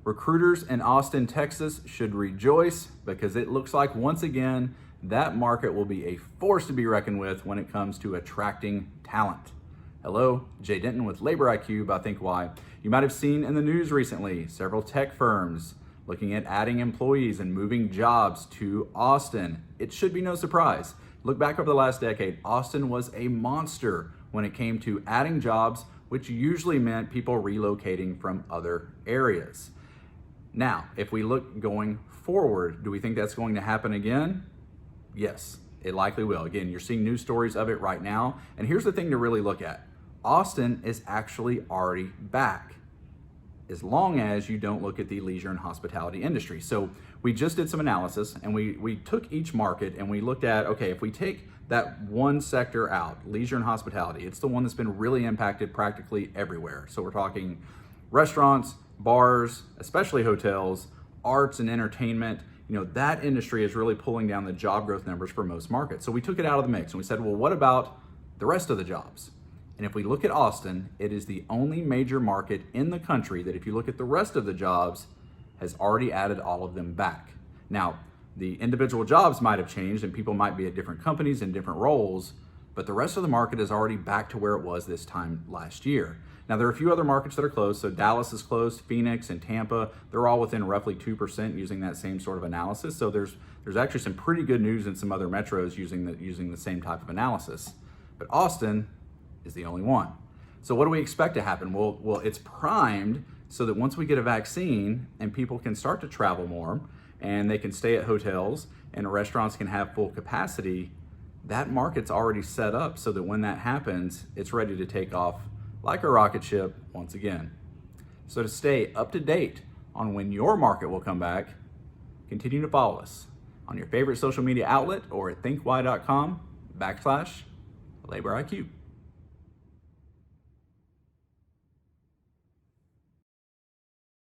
Recruiters in Austin, Texas should rejoice because it looks like once again that market will be a force to be reckoned with when it comes to attracting talent. Hello, Jay Denton with LaborIQ by ThinkWhy. You might have seen in the news recently several tech firms looking at adding employees and moving jobs to Austin. It should be no surprise. Look back over the last decade, Austin was a monster when it came to adding jobs, which usually meant people relocating from other areas. Now, if we look going forward, do we think that's going to happen again? Yes, it likely will. Again, you're seeing news stories of it right now. And here's the thing to really look at. Austin is actually already back, as long as you don't look at the leisure and hospitality industry. So we just did some analysis and we took each market and we looked at, okay, if we take that one sector out, leisure and hospitality, it's the one that's been really impacted practically everywhere. So we're talking restaurants, bars, especially hotels, arts and entertainment. That industry is really pulling down the job growth numbers for most markets. So we took it out of the mix and we said, well, what about the rest of the jobs? And if we look at Austin, it is the only major market in the country that if you look at the rest of the jobs, has already added all of them back. Now, the individual jobs might have changed and people might be at different companies in different roles, but the rest of the market is already back to where it was this time last year. Now, there are a few other markets that are closed. So Dallas is closed, Phoenix and Tampa, they're all within roughly 2% using that same sort of analysis. So there's actually some pretty good news in some other metros using the same type of analysis. But Austin is the only one. So what do we expect to happen? Well, it's primed so that once we get a vaccine and people can start to travel more and they can stay at hotels and restaurants can have full capacity, that market's already set up so that when that happens, it's ready to take off like a rocket ship once again. So to stay up to date on when your market will come back, continue to follow us on your favorite social media outlet or at thinkwhy.com/LaborIQ.